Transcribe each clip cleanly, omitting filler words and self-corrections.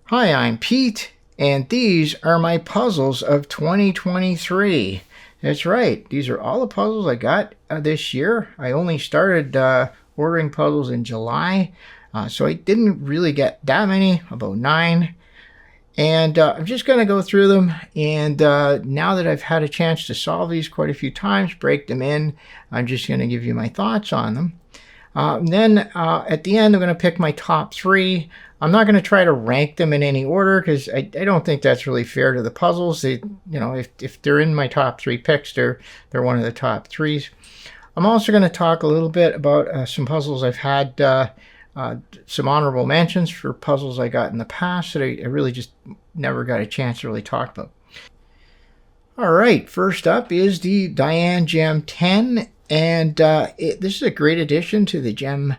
Hi, I'm Pete, and these are my puzzles of 2023. That's right, these are all the puzzles I got this year. I only started ordering puzzles in July, so I didn't really get that many, about 9. And I'm just going to go through them, and now that I've had a chance to solve these quite a few times, break them in, I'm just going to give you my thoughts on them. Then at the end, I'm going to pick my top 3. I'm not going to try to rank them in any order because I don't think that's really fair to the puzzles. They, if they're in my top 3 picks, they're one of the top 3s. I'm also going to talk a little bit about some puzzles I've had, some honorable mentions for puzzles I got in the past that I really just never got a chance to really talk about. All right, first up is the Diane Gem 10. And this is a great addition to the Gem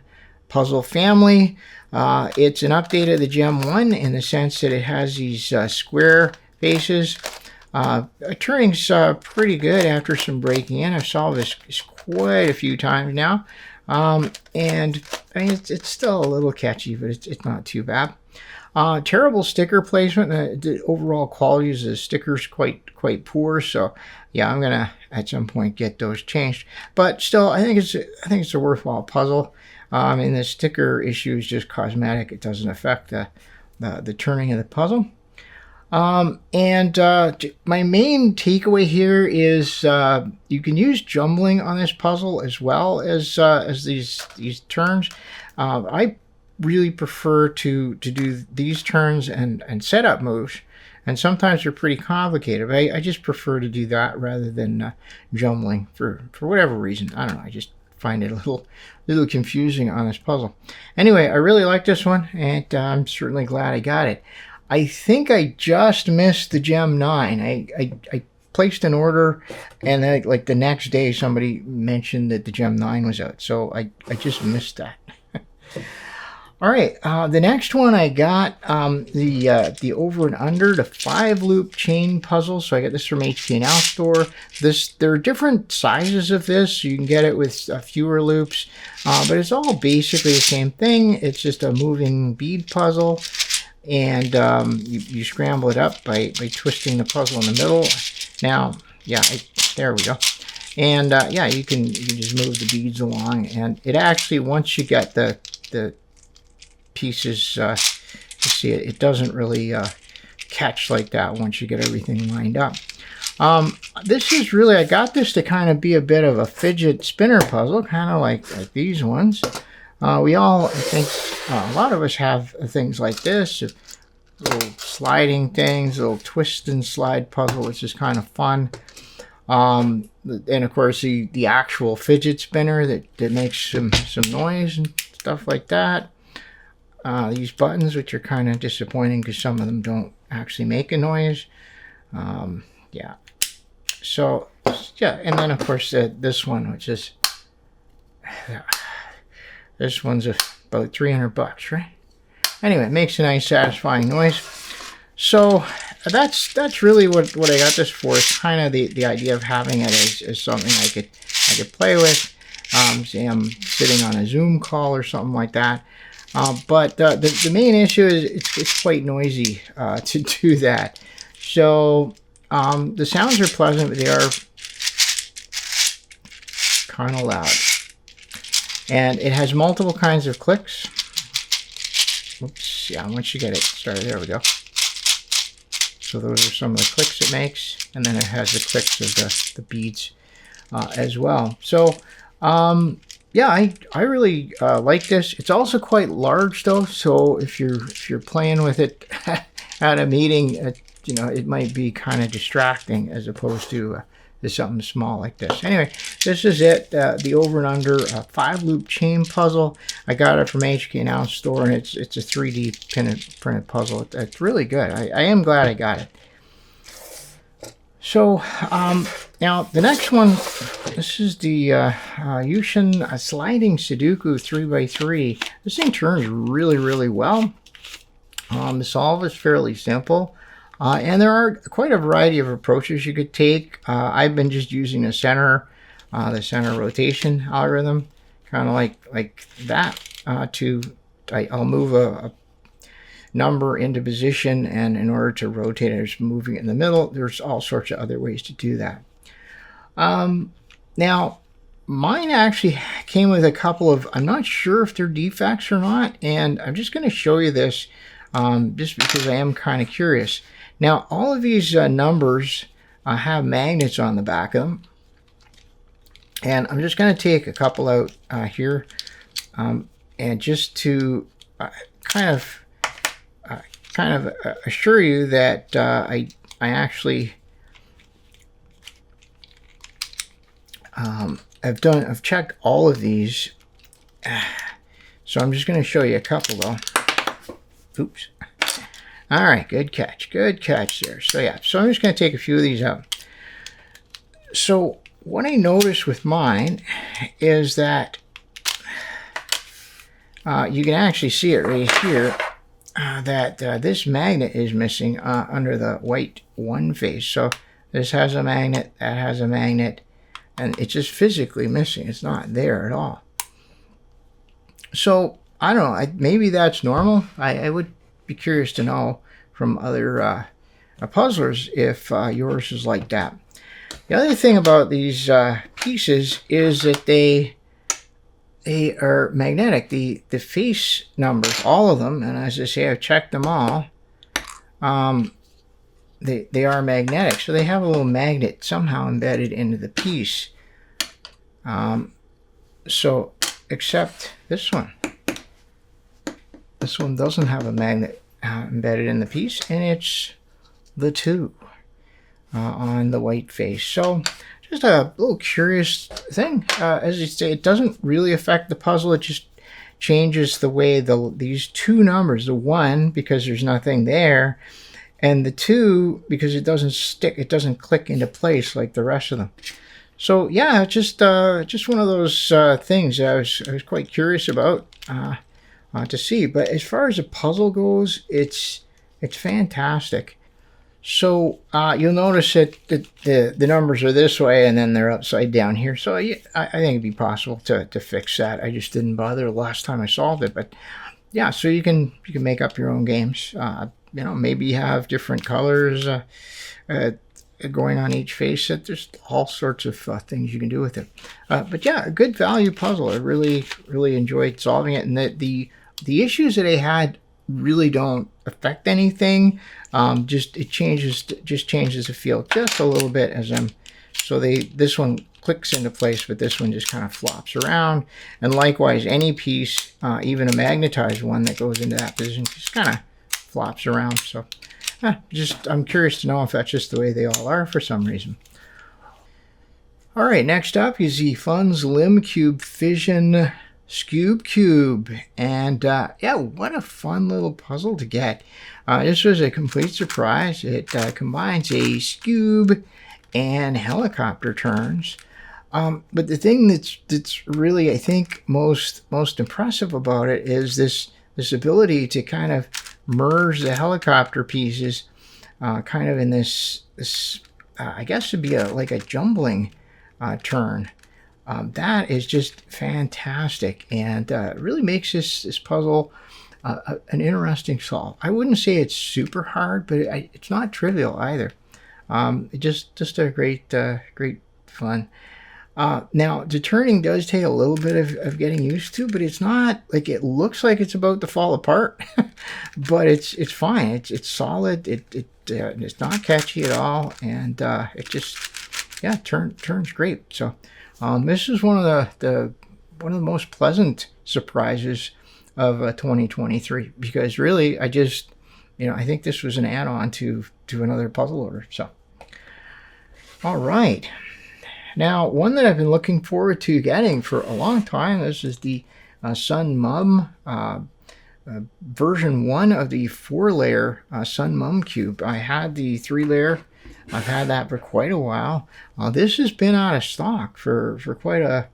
puzzle family. It's an update of the Gem 1 in the sense that it has these square faces. Turning's pretty good after some breaking in. I've solved this quite a few times now. And I mean, it's still a little catchy, but it's not too bad. Terrible sticker placement. The overall quality of the stickers quite poor. So yeah, I'm gonna at some point get those changed. But still, I think it's a worthwhile puzzle. And the sticker issue is just cosmetic. It doesn't affect the turning of the puzzle. My main takeaway here is you can use jumbling on this puzzle as well as these turns. I really prefer to do these turns and setup moves, and sometimes they're pretty complicated, but I just prefer to do that rather than jumbling for whatever reason. I don't know, I just find it a little confusing on this puzzle. Anyway, I really like this one, and I'm certainly glad I got it. I think I just missed the Gem 9. I placed an order, and then like the next day somebody mentioned that the Gem 9 was out, so I just missed that. All right, the next one I got the over and under, the 5-loop chain puzzle. So I got this from HT&L store. There are different sizes of this. So you can get it with fewer loops, but it's all basically the same thing. It's just a moving bead puzzle, and you scramble it up by twisting the puzzle in the middle. Now, yeah, there we go. And yeah, you can just move the beads along, and it actually, once you get the pieces, you see it doesn't really catch like that once you get everything lined up. This is really, I got this to kind of be a bit of a fidget spinner puzzle, kind of like these ones. We all, I think, a lot of us have things like this, little sliding things, little twist and slide puzzle, which is kind of fun. And of course the actual fidget spinner that makes some noise and stuff like that. These buttons, which are kind of disappointing because some of them don't actually make a noise. Yeah. So, yeah. And then, of course, this one, which is... this one's about $300, right? Anyway, it makes a nice, satisfying noise. So, that's really what I got this for. It's kind of the idea of having it as something I could play with. Say I'm sitting on a Zoom call or something like that. But the main issue is it's quite noisy to do that. So the sounds are pleasant, but they are kind of loud. And it has multiple kinds of clicks. Oops, yeah, once you get it started, there we go. So those are some of the clicks it makes. And then it has the clicks of the beads as well. So yeah, I really like this. It's also quite large though, so if you're playing with it at a meeting, it might be kind of distracting as opposed to something small like this. Anyway, this is it, the over and under 5-loop chain puzzle. I got it from HT&L store, and it's a 3D printed puzzle. It's really good. I am glad I got it. So now the next one, this is the Yushin sliding Sudoku 3x3. This thing turns really well. The solve is fairly simple, and there are quite a variety of approaches you could take. I've been just using the center rotation algorithm, kind of like that. I'll move number into position, and in order to rotate it, just moving it in the middle. There's all sorts of other ways to do that. Now, mine actually came with a couple of, I'm not sure if they're defects or not, and I'm just going to show you this just because I am kind of curious. Now, all of these numbers have magnets on the back of them, and I'm just going to take a couple out here, and just to kind of assure you that I actually I've checked all of these, so I'm just going to show you a couple though. Oops. All right, good catch there. So yeah, so I'm just going to take a few of these out. So what I noticed with mine is that you can actually see it right here, that this magnet is missing under the white one face. So this has a magnet, that has a magnet, and it's just physically missing. It's not there at all. So I don't know, maybe that's normal. I would be curious to know from other puzzlers if yours is like that. The other thing about these pieces is that they are magnetic. The face numbers, all of them, and as I say, I've checked them all, they are magnetic. So they have a little magnet somehow embedded into the piece. So except this one. This one doesn't have a magnet embedded in the piece, and it's the 2 on the white face. So just a little curious thing. As you say, it doesn't really affect the puzzle. It just changes the way these 2 numbers, the 1 because there's nothing there, and the 2 because it doesn't stick, it doesn't click into place like the rest of them. So yeah, just one of those things I was quite curious about to see. But as far as the puzzle goes, it's fantastic. So you'll notice that the numbers are this way and then they're upside down here. So I think it'd be possible to fix that. I just didn't bother the last time I solved it. But yeah, so you can make up your own games. You know, maybe you have different colors going on each face. There's all sorts of things you can do with it. But yeah, a good value puzzle. I really enjoyed solving it, and the issues that I had really don't affect anything. It changes the feel just a little bit as this one clicks into place, but this one just kind of flops around. And likewise, any piece, even a magnetized one that goes into that position, just kind of flops around. So I'm curious to know if that's just the way they all are for some reason. All right, next up is the Fun's LimCube Fission Scube Cube, and yeah, what a fun little puzzle to get. This was a complete surprise. It combines a scube and helicopter turns, but the thing that's really, I think, most impressive about it is this ability to kind of merge the helicopter pieces kind of in this I guess would be like a jumbling turn. That is just fantastic, and really makes this puzzle an interesting solve. I wouldn't say it's super hard, but it's not trivial either. Just a great fun. Now, the turning does take a little bit of getting used to, but it's not like it looks like it's about to fall apart. But it's fine. It's solid. It's not catchy at all, and it just turns great. So this is one of the most pleasant surprises of 2023, because really I think this was an add-on to another puzzle order. So all right. Now, one that I've been looking forward to getting for a long time, this is the Sun Mum version 1 of the 4-layer Sun Mum Cube. I had the 3-layer. I've had that for quite a while. This has been out of stock for quite a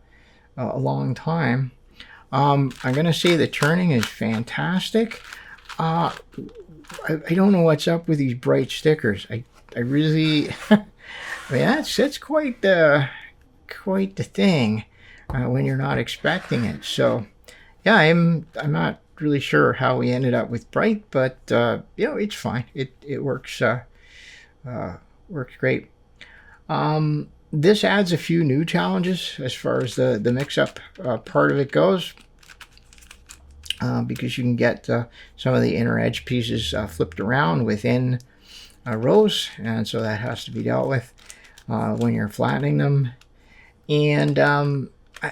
long time. I'm going to say the turning is fantastic. I don't know what's up with these bright stickers. I really... I mean, that's quite the thing when you're not expecting it. So yeah, I'm not really sure how we ended up with bright, but you know, it's fine. It works works great. This adds a few new challenges as far as the mix-up part of it goes, because you can get some of the inner edge pieces flipped around within rows, and so that has to be dealt with when you're flattening them. And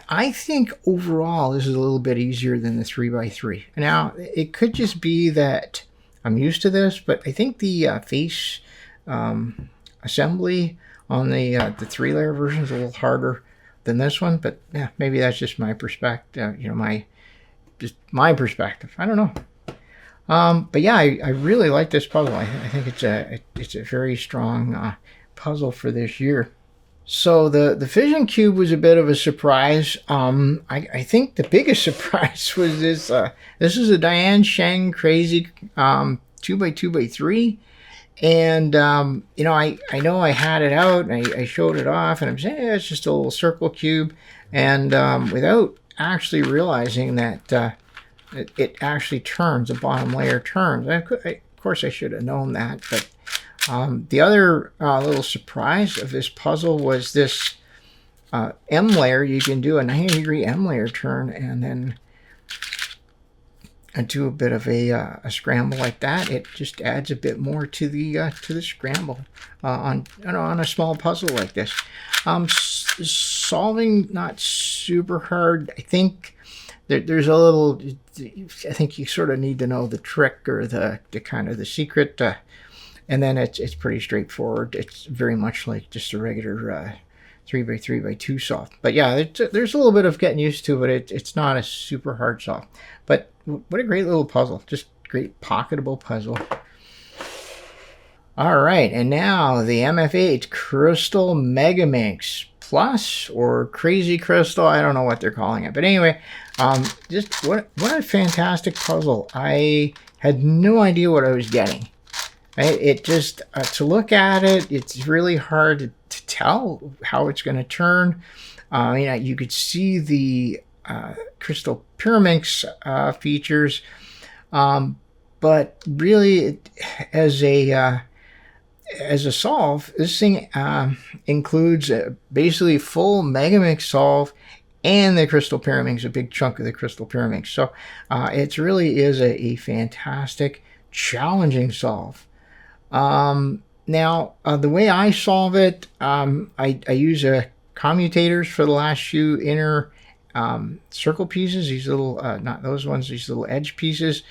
I think overall this is a little bit easier than the 3x3. Now, it could just be that I'm used to this, but I think the face assembly on the 3-layer version is a little harder than this one. But yeah, maybe that's just my perspective. You know, my perspective. I don't know. But yeah, I really like this puzzle. I think it's a very strong puzzle for this year. So the fission cube was a bit of a surprise. I think the biggest surprise was this. This is a Diane Sheng Crazy 2x2x3, and you know, I know I had it out and I showed it off, and I'm saying, yeah, it's just a little circle cube, and without actually realizing that it actually turns. The bottom layer turns. Of course, I should have known that, but. The other little surprise of this puzzle was this M layer. You can do a 90-degree M layer turn and then do a bit of a scramble like that. It just adds a bit more to the scramble on a small puzzle like this. Solving not super hard. I think there's a little. I think you sort of need to know the trick or the kind of the secret. And then it's pretty straightforward. It's very much like just a regular 3x3x2 solve. But yeah, there's a little bit of getting used to it. It's not a super hard solve. But what a great little puzzle. Just great pocketable puzzle. All right, and now the MF8 Crystal Megaminx Plus or Crazy Crystal. I don't know what they're calling it. But anyway, just what a fantastic puzzle. I had no idea what I was getting. It just, to look at it, it's really hard to tell how it's going to turn. You know, you could see the Crystal Pyraminx features, but really, as a solve, this thing includes basically full Megaminx solve and the Crystal Pyraminx, a big chunk of the Crystal Pyraminx. So it really is a fantastic, challenging solve. Now, the way I solve it, I use commutators for the last few inner circle pieces, these little, not those ones, these little edge pieces.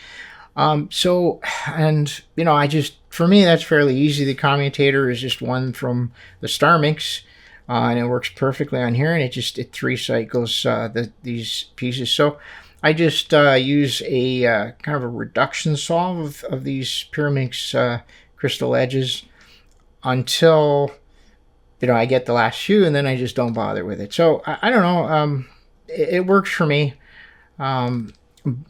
So, and, you know, for me, that's fairly easy. The commutator is just one from the StarMix, and it works perfectly on here, and it 3 cycles these pieces. So I just use a kind of a reduction solve of these Pyraminx crystal edges until, you know, I get the last few, and then I just don't bother with it. So I don't know. It works for me, and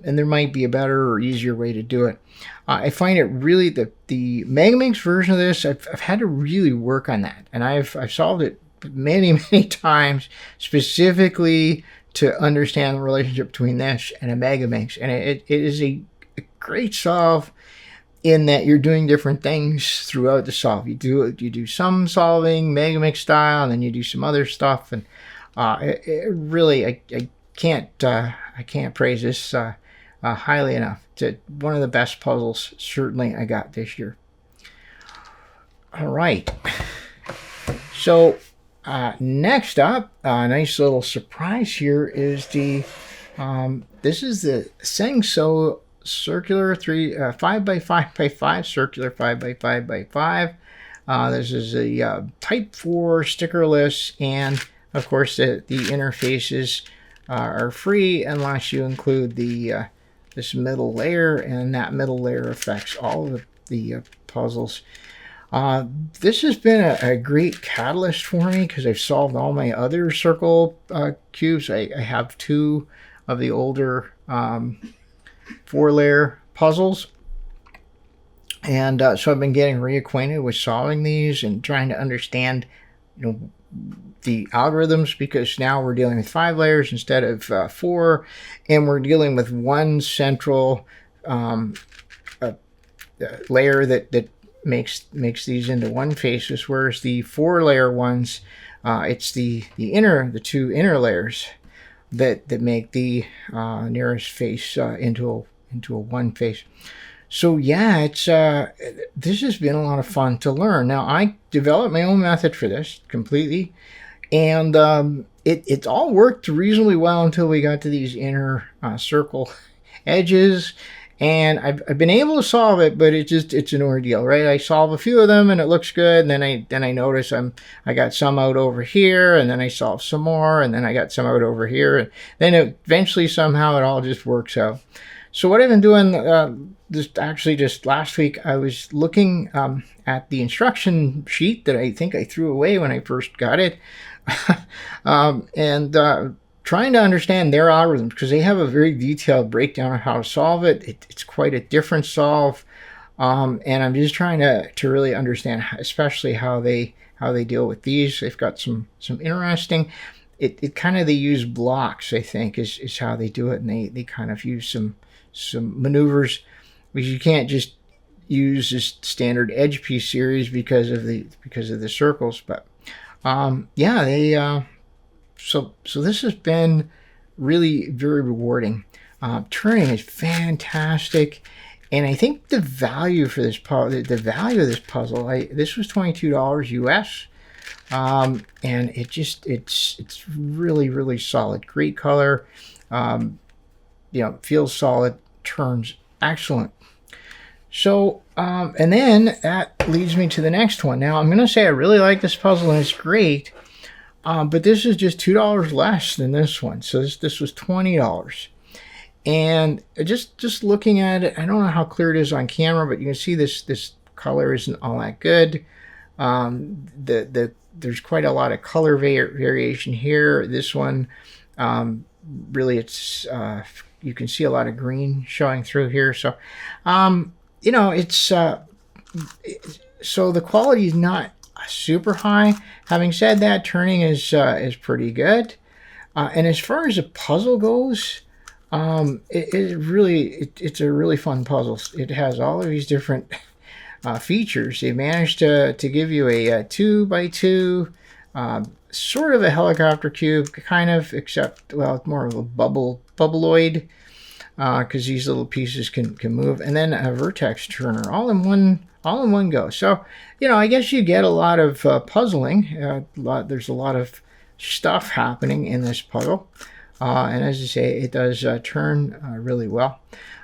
there might be a better or easier way to do it. I find it really the Megaminx version of this. I've had to really work on that, and I've solved it many times specifically to understand the relationship between this and a Megaminx, and it is a great solve. In that you're doing different things throughout the solve. You do some solving Megaminx style, and then you do some other stuff, and it really I can't praise this highly enough. It's one of the best puzzles certainly I got this year. All right, so next up, a nice little surprise here is the this is the Sengso circular 5x5x5 circular 5x5x5. This is a type 4 stickerless, and of course the interfaces are free unless you include the this middle layer, and that middle layer affects all of the puzzles. This has been a great catalyst for me because I've solved all my other circle cubes. I have 2 of the older 4-layer puzzles, and so I've been getting reacquainted with solving these and trying to understand, you know, the algorithms, because now we're dealing with 5 layers instead of 4, and we're dealing with one central layer that makes these into one faces, whereas the 4-layer ones, it's the two inner layers that make the nearest face into a one face. So yeah, it's this has been a lot of fun to learn. Now I developed my own method for this completely, and it all worked reasonably well until we got to these inner circle edges, and I've been able to solve it, but it's an ordeal, right? I solve a few of them and it looks good, and then I notice I got some out over here, and then I solve some more, and then I got some out over here, and then eventually somehow it all just works out. So what I've been doing just last week, I was looking at the instruction sheet that I think I threw away when I first got it, and trying to understand their algorithms, because they have a very detailed breakdown of how to solve it. It's quite a different solve, and I'm just trying to really understand, especially how they deal with these. They've got some interesting. It kind of, they use blocks, I think, is how they do it, and they kind of use some maneuvers, because you can't just use this standard edge piece series because of the circles. But yeah, they so this has been really very rewarding. Turning is fantastic, and I think the value for this the value of this puzzle, this was $22 US, and it's really solid, great color, feels solid, turns excellent. So and then that leads me to the next one. Now I'm going to say I really like this puzzle and it's great, but this is just $2 less than this one. So this was $20, and just looking at it, I don't know how clear it is on camera, but you can see this color isn't all that good. There's quite a lot of color variation here. This one, really, it's you can see a lot of green showing through here. So it's so the quality is not super high. Having said that, turning is pretty good, and as far as the puzzle goes, it's a really fun puzzle. It has all of these different features. They managed to give you a 2x2 sort of a helicopter cube, kind of, except, well, it's more of a bubbleoid, because these little pieces can move, and then a vertex turner, all in one go. So I guess you get a lot of puzzling. There's a lot of stuff happening in this puzzle, and as I say, it does turn really well.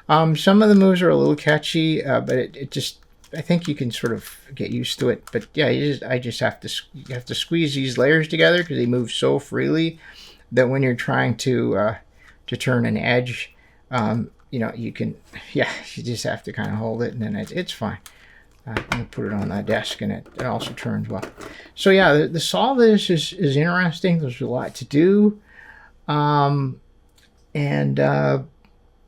Some of the moves are a little catchy, but it just, I think you can sort of get used to it. But yeah, you have to squeeze these layers together, because they move so freely that when you're trying to turn an edge, you just have to kind of hold it, and then it's fine. I'm going to put it on that desk, and it also turns well. So yeah, the solve of this is interesting. There's a lot to do,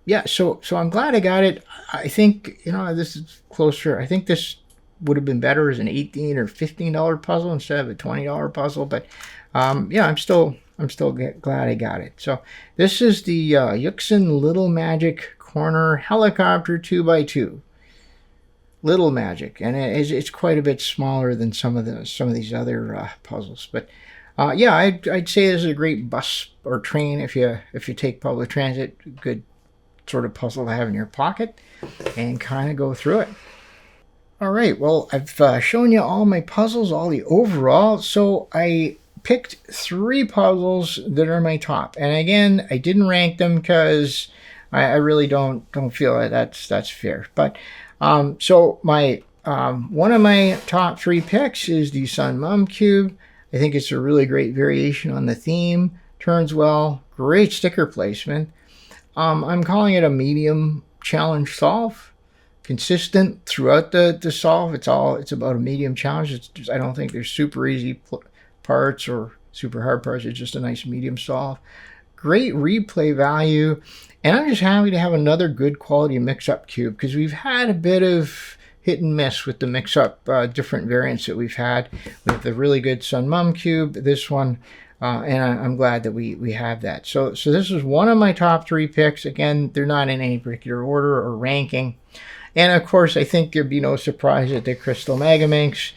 yeah, so I'm glad I got it. I think this is closer. I think this would have been better as an $18 or $15 puzzle instead of a $20 puzzle. But yeah, I'm still glad I got it. So this is the Yuxin Little Magic Corner Helicopter 2x2. Little Magic, and it's quite a bit smaller than some of these other puzzles. But yeah, I'd say this is a great bus or train if you take public transit. Good sort of puzzle to have in your pocket and kind of go through it. All right, well, I've shown you all my puzzles, all the overall. So I picked 3 puzzles that are my top, and again, I didn't rank them because I really don't feel like that's fair. But so my one of my top 3 picks is the Sun Mum Cube. I think it's a really great variation on the theme. Turns well, great sticker placement. I'm calling it a medium challenge solve. Consistent throughout the solve. It's about a medium challenge. I don't think there's super easy parts or super hard parts. It's just a nice medium solve. Great replay value. And I'm just happy to have another good quality mix-up cube, because we've had a bit of hit and miss with the mix-up different variants that we've had. We have the really good Sun Mum Cube, this one, and I'm glad that we have that. So this is one of my top 3 picks. Again, they're not in any particular order or ranking. And of course, I think there'd be no surprise at the Crystal Megaminx.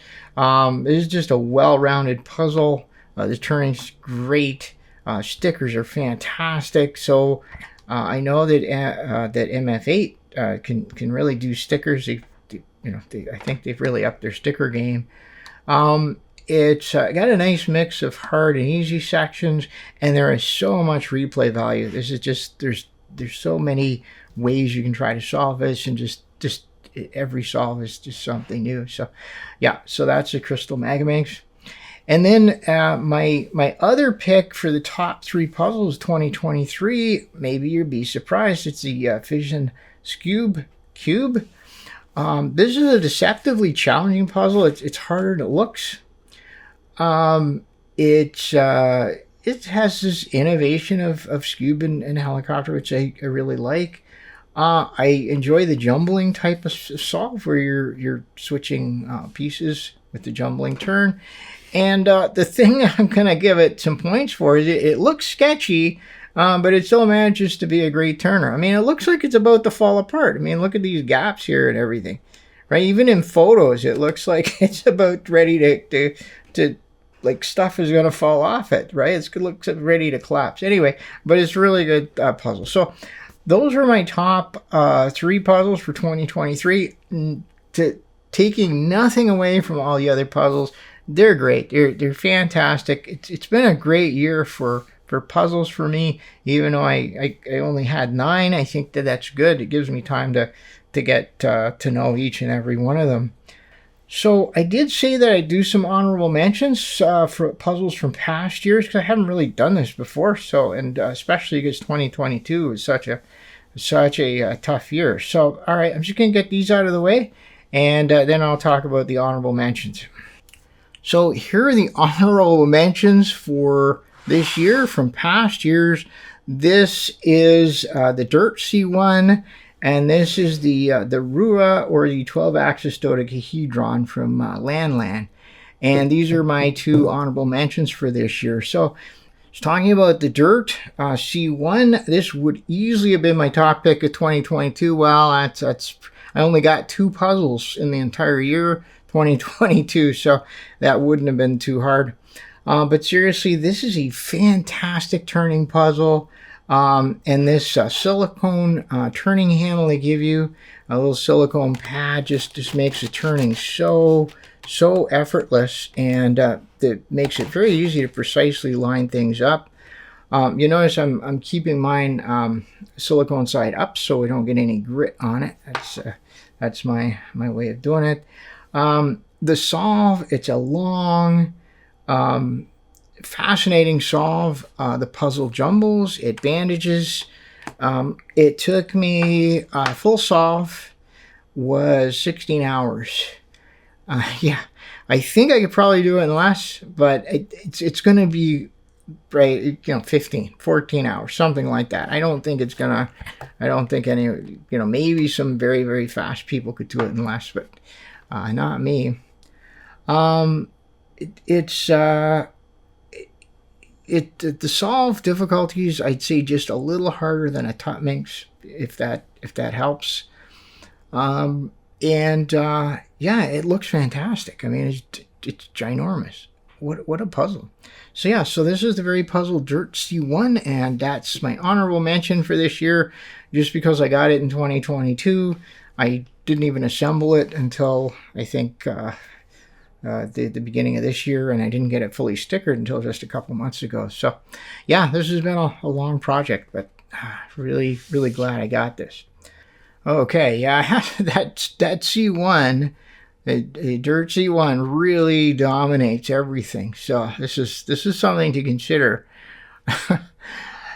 This is just a well-rounded puzzle. The turning's great. Stickers are fantastic. So I know that that MF8 can really do stickers. I think they've really upped their sticker game. It's got a nice mix of hard and easy sections, and there is so much replay value. This is just there's so many ways you can try to solve this, and just every solve is just something new. So yeah, so that's the Crystal Megaminx. And then my other pick for the top 3 puzzles 2023, maybe you'll be surprised, it's the Fission Cube. This is a deceptively challenging puzzle. It's harder than it looks. It has this innovation of Scube and helicopter, which I really like. I enjoy the jumbling type of solve where you're switching pieces with the jumbling turn. And the thing I'm going to give it some points for is it looks sketchy, but it still manages to be a great turner. I mean, it looks like it's about to fall apart. I mean, look at these gaps here and everything, right? Even in photos, it looks like it's about ready to like stuff is going to fall off it, right? It looks ready to collapse. Anyway, but it's a really good puzzle. So those are my top 3 puzzles for 2023. Taking nothing away from all the other puzzles, they're great. They're fantastic. It's been a great year for puzzles for me. Even though I only had 9, I think that's good. It gives me time to get to know each and every one of them. So I did say that I'd do some honorable mentions for puzzles from past years, because I haven't really done this before. So, and especially because 2022 was such a tough year. So all right, I'm just gonna get these out of the way, and then I'll talk about the honorable mentions. So here are the honorable mentions for this year from past years. This is the Dirt C1, and this is the Rua, or the 12-axis dodecahedron from Lan. And these are my 2 honorable mentions for this year. So just talking about the Dirt C1, this would easily have been my top pick of 2022. Well, that's I only got 2 puzzles in the entire year 2022, so that wouldn't have been too hard. But seriously, this is a fantastic turning puzzle. And this silicone turning handle they give you, a little silicone pad, just makes the turning so effortless, and that makes it very easy to precisely line things up. You notice I'm keeping mine silicone side up so we don't get any grit on it. That's my way of doing it. The solve, it's a long, fascinating solve. The puzzle jumbles, it bandages. It took me, full solve was 16 hours. Yeah, I think I could probably do it in less, but it's going to be, right, 15, 14 hours, something like that. I don't think any, maybe some very, very fast people could do it in less, but not me. The solve difficulties, I'd say just a little harder than a Atomos, if that helps. Yeah, it looks fantastic. I mean, it's ginormous. What a puzzle. So yeah, so this is the very puzzle Dirt C1, and that's my honorable mention for this year, just because I got it in 2022. I didn't even assemble it until I think the beginning of this year, and I didn't get it fully stickered until just a couple months ago. So yeah, this has been a long project, but really glad I got this. Okay, yeah, that C1, the Dirt C1 really dominates everything. So this is something to consider.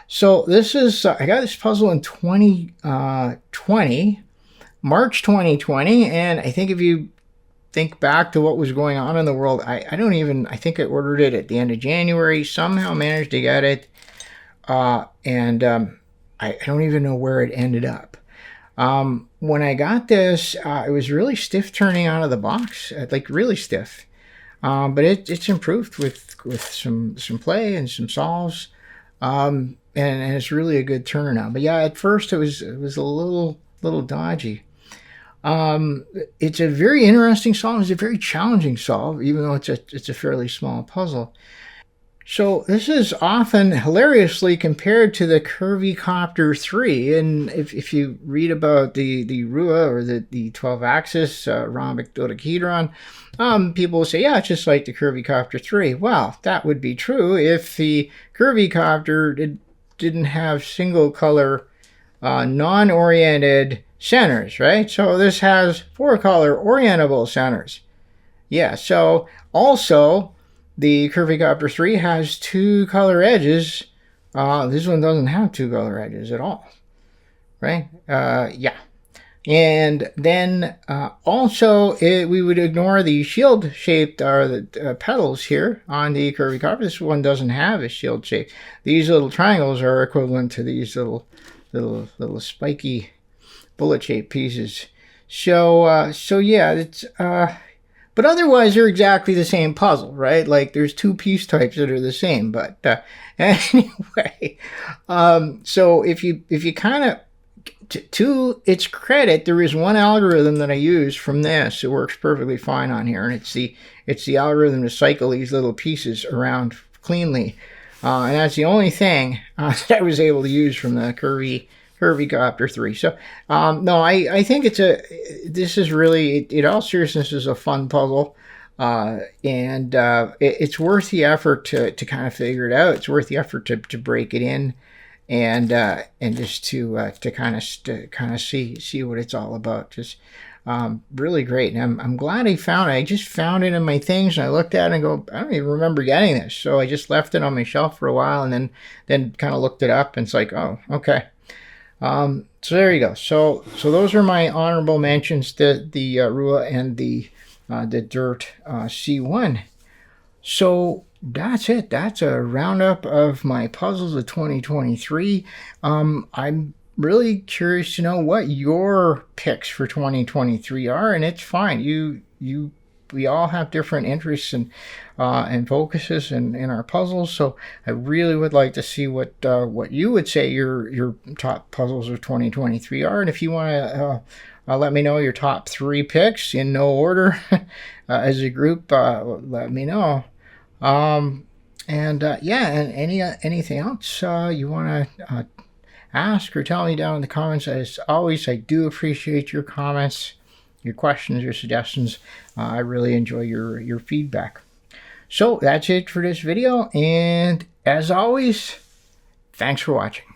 So this is I got this puzzle in 2020, March 2020, and I think if you think back to what was going on in the world, I think I ordered it at the end of January, somehow managed to get it, and I don't even know where it ended up. When when I got this, it was really stiff turning out of the box, like really stiff. But it's improved with some play and some solves, and it's really a good turner now. But yeah, at first it was a little dodgy. It's a very interesting solve. It's a very challenging solve, even though it's a fairly small puzzle. So this is often hilariously compared to the Curvicopter 3, and if you read about the RUA, or the 12-axis rhombic dodecahedron, people will say, yeah, it's just like the Curvicopter 3. Well, that would be true if the Curvicopter didn't have single color non-oriented centers, right? So this has 4-color orientable centers. Yeah, so also the Curvicopter 3 has 2-color edges. This one doesn't have 2-color edges at all, right? Yeah. And then also we would ignore the shield-shaped the petals here on the Curvicopter. This one doesn't have a shield shape. These little triangles are equivalent to these little spiky bullet-shaped pieces. So yeah, it's but otherwise they're exactly the same puzzle, right? Like there's 2 piece types that are the same. But anyway, so if you kind of, to its credit, there is one algorithm that I use from this. It works perfectly fine on here, and it's the algorithm to cycle these little pieces around cleanly, and that's the only thing that I was able to use from the Curvicopter 3. So no, I think this is really, in all seriousness, is a fun puzzle, and it's worth the effort to kind of figure it out. It's worth the effort to break it in, and just to kind of see what it's all about. Just really great. And I'm glad I found it. I just found it in my things, and I looked at it and go, I don't even remember getting this. So I just left it on my shelf for a while, and then kind of looked it up, and it's like, oh, okay. So there you go. So those are my honorable mentions, the RUA and the Dirt C1. So that's it. That's a roundup of my puzzles of 2023. I'm really curious to know what your picks for 2023 are, and it's fine. We all have different interests and focuses in our puzzles, so I really would like to see what you would say your top puzzles of 2023 are. And if you want to let me know your top 3 picks in no order as a group, let me know. Yeah, and anything else you want to ask or tell me down in the comments. As always, I do appreciate your comments, your questions, your suggestions. I really enjoy your feedback. So that's it for this video, and as always, thanks for watching.